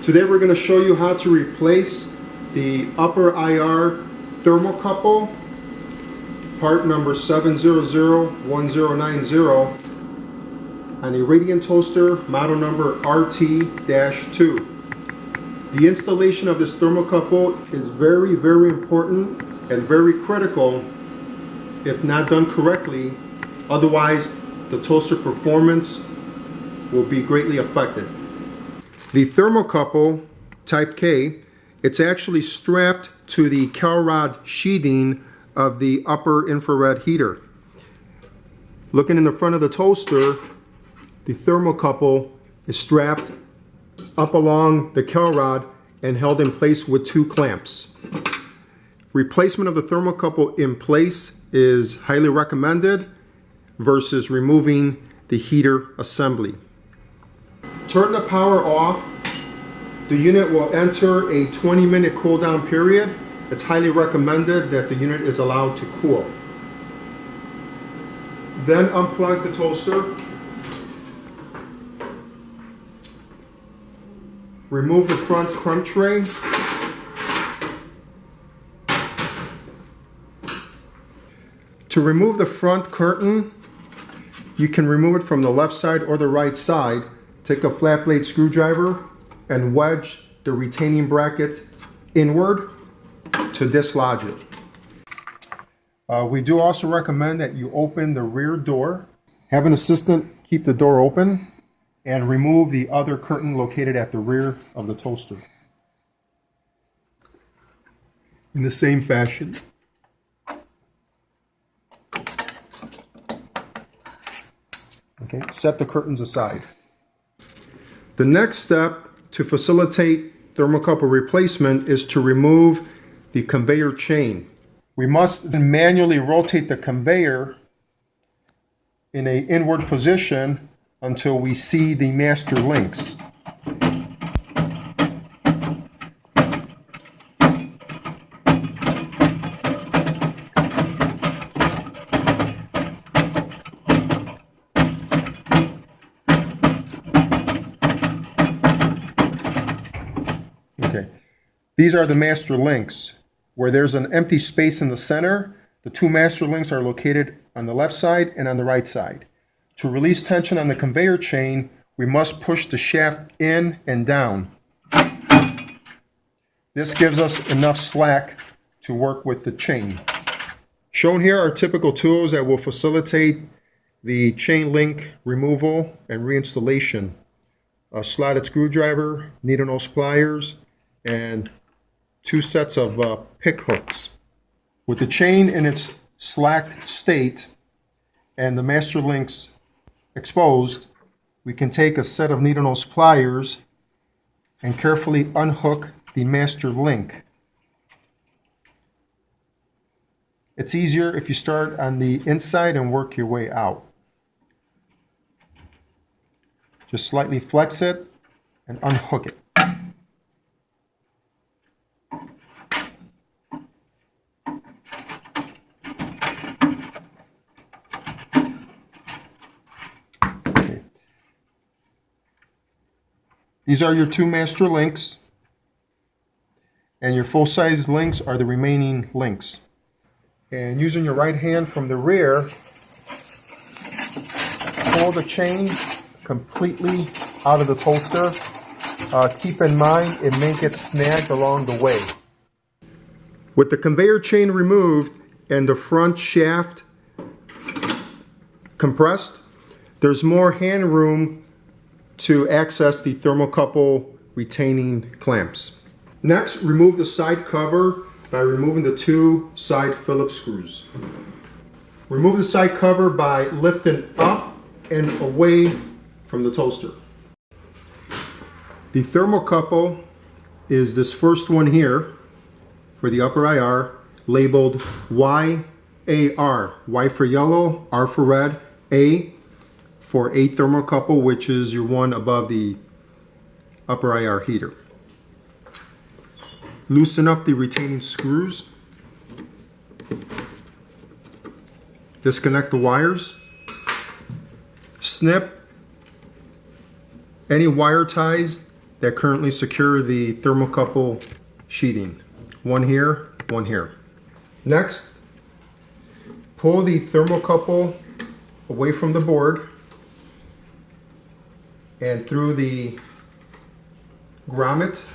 Today we're going to show you how to replace the upper IR thermocouple, part number 7001090 on a Radiant Toaster model number RT-2. The installation of this thermocouple is very, very important and very critical if not done correctly. Otherwise, the toaster performance will be greatly affected. The thermocouple type K, it's actually strapped to the cowl rod sheathing of the upper infrared heater. Looking in the front of the toaster, the thermocouple is strapped up along the cowl rod and held in place with two clamps. Replacement of the thermocouple in place is highly recommended versus removing the heater assembly. Turn the power off. The unit will enter a 20-minute cool down period. It's highly recommended that the unit is allowed to cool. Then unplug the toaster. Remove the front crumb tray. To remove the front curtain, you can remove it from the left side or the right side. Take a flat blade screwdriver and wedge the retaining bracket inward to dislodge it. We do also recommend that you open the rear door. Have an assistant keep the door open and remove the other curtain located at the rear of the toaster. In the same fashion. Okay, set the curtains aside. The next step to facilitate thermocouple replacement is to remove the conveyor chain. We must manually rotate the conveyor in an inward position until we see the master links. Okay, these are the master links. Where there's an empty space in the center, the two master links are located on the left side and on the right side. To release tension on the conveyor chain, we must push the shaft in and down. This gives us enough slack to work with the chain. Shown here are typical tools that will facilitate the chain link removal and reinstallation. A slotted screwdriver, needle nose pliers, and two sets of pick hooks. With the chain in its slacked state and the master links exposed, we can take a set of needle nose pliers and carefully unhook the master link. It's easier if you start on the inside and work your way out. Just slightly flex it and unhook it. These are your two master links, and your full-size links are the remaining links. And using your right hand from the rear, pull the chain completely out of the toaster. Keep in mind it may get snagged along the way. With the conveyor chain removed and the front shaft compressed, there's more hand room to access the thermocouple retaining clamps. Next, remove the side cover by removing the two side Phillips screws. Remove the side cover by lifting up and away from the toaster. The thermocouple is this first one here for the upper IR, labeled YAR. Y for yellow, R for red, A for a thermocouple, which is your one above the upper IR heater. Loosen up the retaining screws. Disconnect the wires. Snip any wire ties that currently secure the thermocouple sheeting. One here, one here. Next, pull the thermocouple away from the board and through the grommet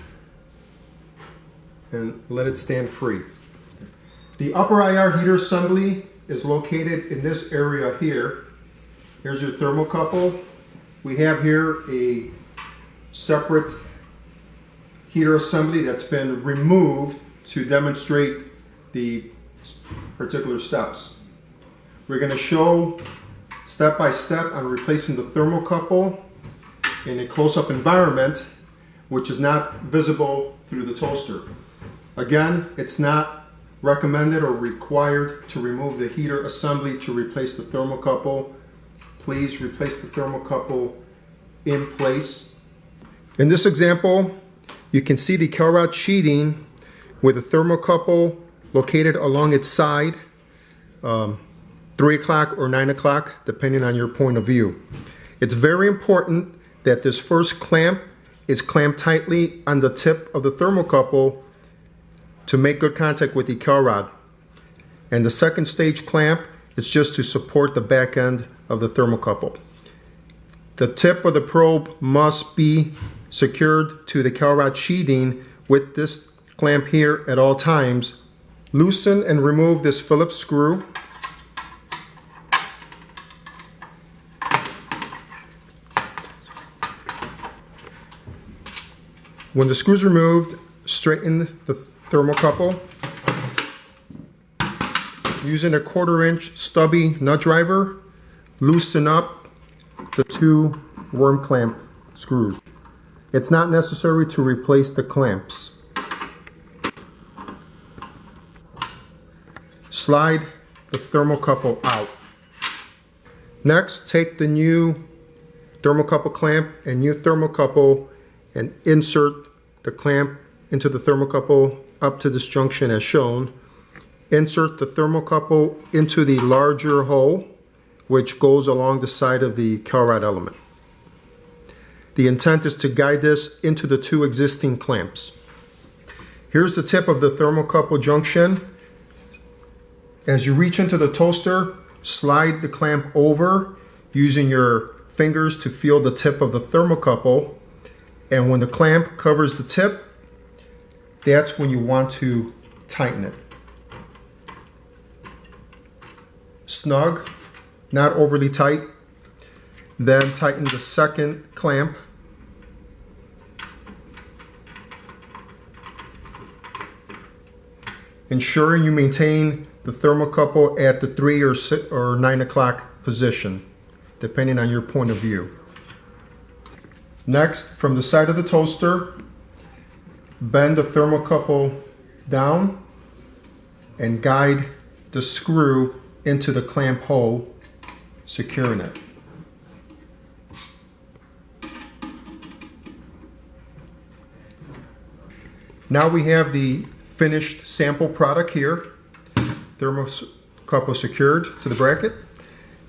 and let it stand free. The upper IR heater assembly is located in this area here. Here's your thermocouple. We have here a separate heater assembly that's been removed to demonstrate the particular steps. We're going to show step by step on replacing the thermocouple in a close-up environment, which is not visible through the toaster. Again, it's not recommended or required to remove the heater assembly to replace the thermocouple. Please replace the thermocouple in place. In this example, you can see the cowl rod sheeting with a thermocouple located along its side, 3 o'clock or 9 o'clock, depending on your point of view. It's very important that this first clamp is clamped tightly on the tip of the thermocouple to make good contact with the cowl rod. And the second stage clamp is just to support the back end of the thermocouple. The tip of the probe must be secured to the cowl rod sheeting with this clamp here at all times. Loosen and remove this Phillips screw. When the screw is removed, straighten the thermocouple. Using a 1/4 inch stubby nut driver, loosen up the 2 worm clamp screws. It's not necessary to replace the clamps. Slide the thermocouple out. Next, take the new thermocouple clamp and new thermocouple and insert the clamp into the thermocouple up to this junction as shown. Insert the thermocouple into the larger hole which goes along the side of the cowl rod element. The intent is to guide this into the 2 existing clamps. Here's the tip of the thermocouple junction. As you reach into the toaster, slide the clamp over using your fingers to feel the tip of the thermocouple. And when the clamp covers the tip, that's when you want to tighten it. Snug, not overly tight. Then tighten the second clamp. Ensuring you maintain the thermocouple at the 3 or 9 o'clock position, depending on your point of view. Next, from the side of the toaster, bend the thermocouple down and guide the screw into the clamp hole, securing it. Now we have the finished sample product here. Thermocouple secured to the bracket,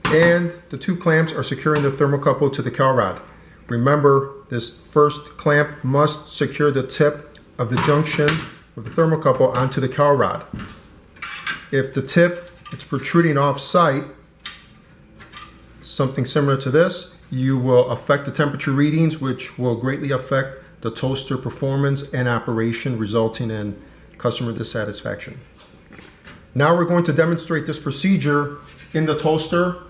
and the 2 clamps are securing the thermocouple to the cowl rod. Remember, this first clamp must secure the tip of the junction of the thermocouple onto the cowl rod. If the tip is protruding off site, something similar to this, you will affect the temperature readings, which will greatly affect the toaster performance and operation, resulting in customer dissatisfaction. Now we're going to demonstrate this procedure in the toaster.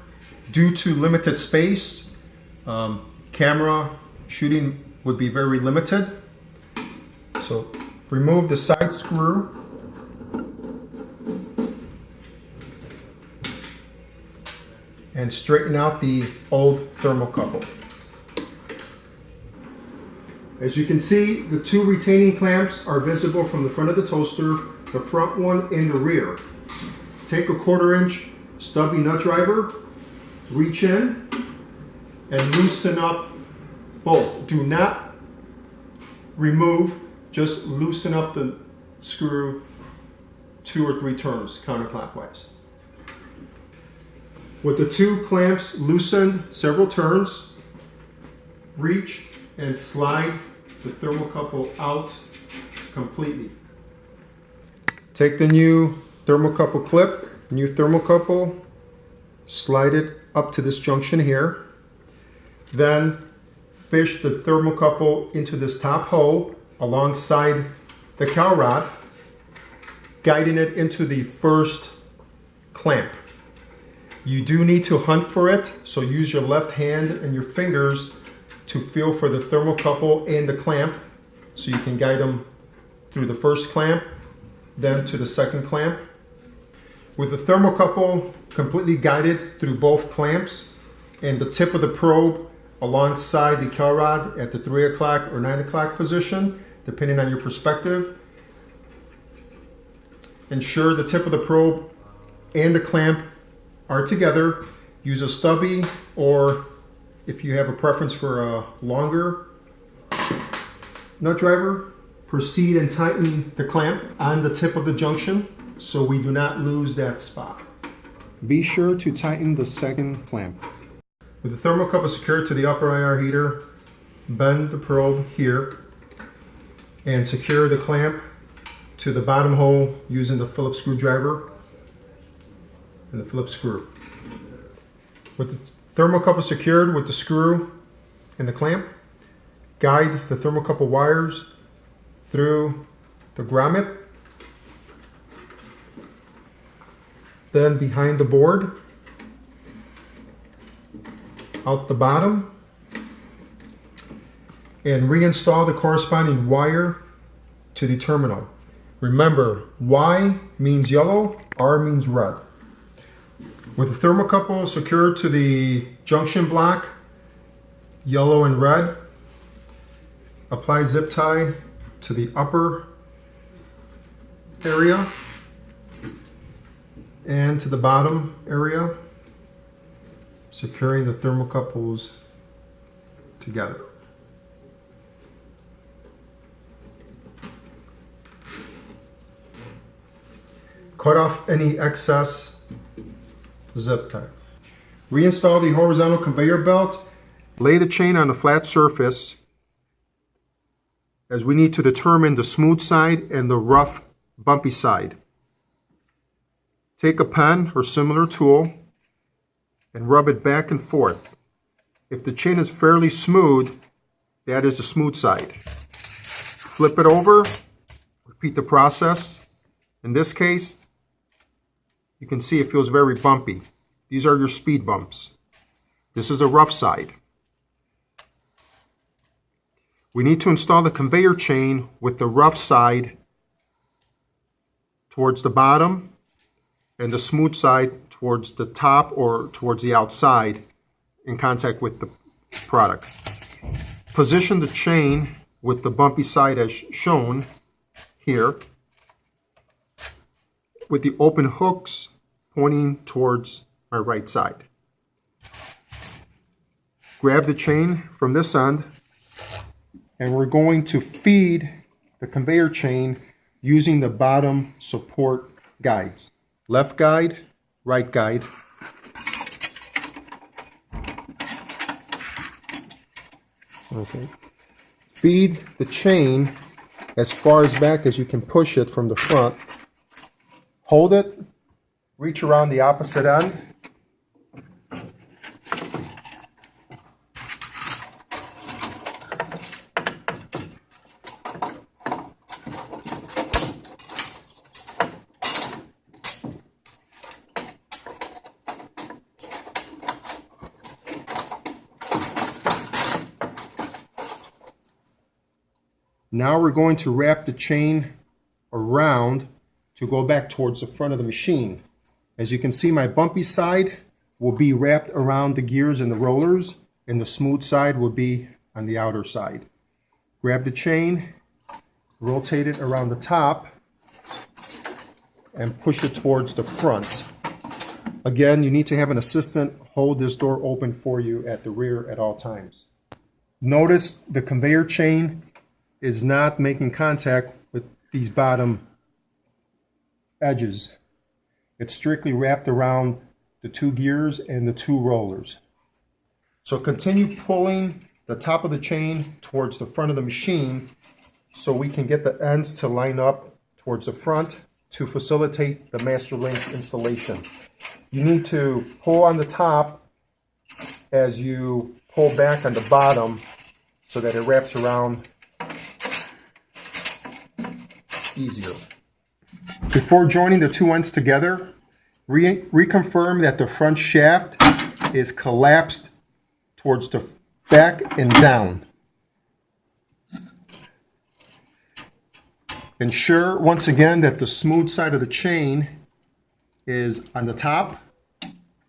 Due to limited space, camera shooting would be very limited. So remove the side screw. And straighten out the old thermocouple. As you can see, the 2 retaining clamps are visible from the front of the toaster, the front one and the rear. Take a 1/4 inch stubby nut driver, reach in, and loosen up both. Do not remove, just loosen up the screw 2 or 3 turns counterclockwise. With the 2 clamps loosened several turns, reach and slide the thermocouple out completely. Take the new thermocouple clip, new thermocouple, slide it up to this junction here. Then fish the thermocouple into this top hole alongside the cowl rod, guiding it into the first clamp. You do need to hunt for it, so use your left hand and your fingers to feel for the thermocouple and the clamp, so you can guide them through the first clamp, then to the second clamp. With the thermocouple completely guided through both clamps and the tip of the probe alongside the cowl rod at the 3 o'clock or 9 o'clock position, depending on your perspective, ensure the tip of the probe and the clamp are together. Use a stubby, or if you have a preference for a longer nut driver, proceed and tighten the clamp on the tip of the junction so we do not lose that spot. Be sure to tighten the second clamp. With the thermocouple secured to the upper IR heater, bend the probe here and secure the clamp to the bottom hole using the Phillips screwdriver and the Phillips screw. With the thermocouple secured with the screw and the clamp, guide the thermocouple wires through the grommet, then behind the board, out the bottom, and reinstall the corresponding wire to the terminal. Remember, Y means yellow, R means red. With the thermocouple secured to the junction block, yellow and red, apply zip tie to the upper area and to the bottom area, securing the thermocouples together. Cut off any excess zip tie. Reinstall the horizontal conveyor belt. Lay the chain on a flat surface, as we need to determine the smooth side and the rough, bumpy side. Take a pen or similar tool and rub it back and forth. If the chain is fairly smooth, that is the smooth side. Flip it over, repeat the process. In this case, you can see it feels very bumpy. These are your speed bumps. This is a rough side. We need to install the conveyor chain with the rough side towards the bottom and the smooth side towards the top or towards the outside in contact with the product. Position the chain with the bumpy side as shown here, with the open hooks pointing towards my right side. Grab the chain from this end, and we're going to feed the conveyor chain using the bottom support guides. Left guide, right guide. Okay. Feed the chain as far as back as you can push it from the front. Hold it, reach around the opposite end. Now we're going to wrap the chain around to go back towards the front of the machine. As you can see, my bumpy side will be wrapped around the gears and the rollers, and the smooth side will be on the outer side. Grab the chain, rotate it around the top, and push it towards the front. Again, you need to have an assistant hold this door open for you at the rear at all times. Notice the conveyor chain is not making contact with these bottom edges. It's strictly wrapped around the two gears and the two rollers. So continue pulling the top of the chain towards the front of the machine so we can get the ends to line up towards the front to facilitate the master link installation. You need to pull on the top as you pull back on the bottom so that it wraps around easier. Before joining the two ends together, reconfirm that the front shaft is collapsed towards the back and down. Ensure once again that the smooth side of the chain is on the top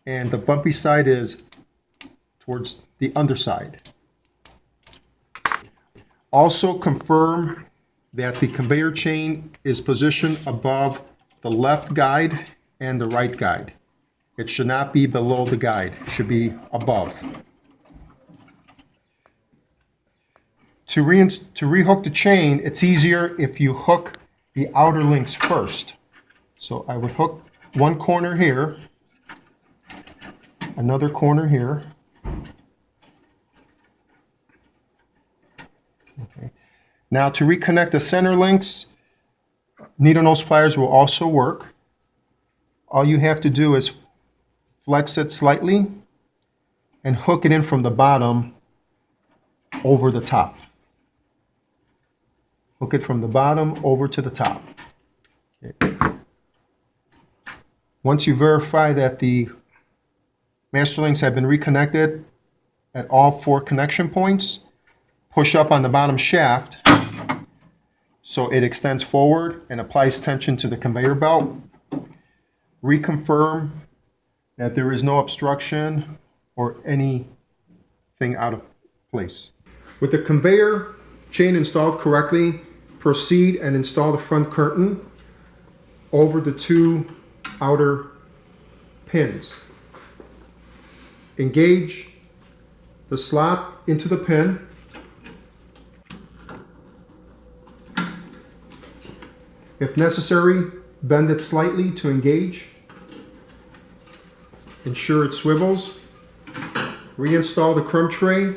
and the bumpy side is towards the underside. Also confirm that the conveyor chain is positioned above the left guide and the right guide. It should not be below the guide, it should be above. To rehook the chain, it's easier if you hook the outer links first. So I would hook one corner here, another corner here. Okay. Now to reconnect the center links, needle nose pliers will also work. All you have to do is flex it slightly and hook it in from the bottom over the top. Hook it from the bottom over to the top. Okay. Once you verify that the master links have been reconnected at all 4 connection points, push up on the bottom shaft so it extends forward and applies tension to the conveyor belt. Reconfirm that there is no obstruction or anything out of place. With the conveyor chain installed correctly, proceed and install the front curtain over the 2 outer pins. Engage the slot into the pin. If necessary, bend it slightly to engage. Ensure it swivels. Reinstall the crumb tray.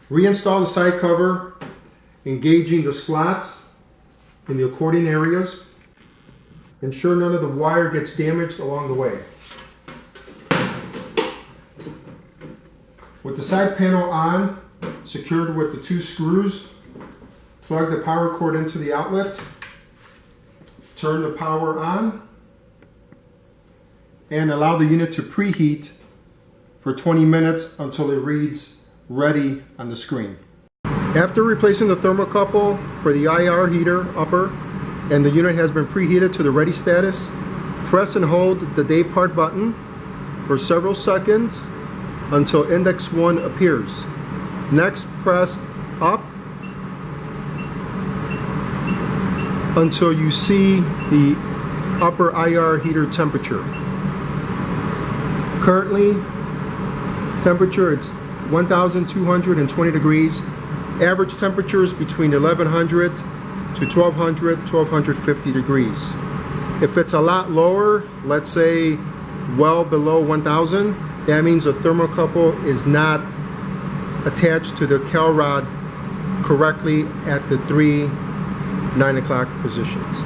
Reinstall the side cover, engaging the slots in the accordion areas. Ensure none of the wire gets damaged along the way. With the side panel on, secured with the 2 screws, plug the power cord into the outlet, turn the power on, and allow the unit to preheat for 20 minutes until it reads ready on the screen. After replacing the thermocouple for the IR heater upper and the unit has been preheated to the ready status, press and hold the day part button for several seconds until index 1 appears. Next, press up until you see the upper IR heater temperature. Currently, temperature it's 1,220 degrees. Average temperatures between 1,100 to 1,200, 1,250 degrees. If it's a lot lower, let's say well below 1,000, that means the thermocouple is not attached to the cal rod correctly at the 3 9 o'clock positions.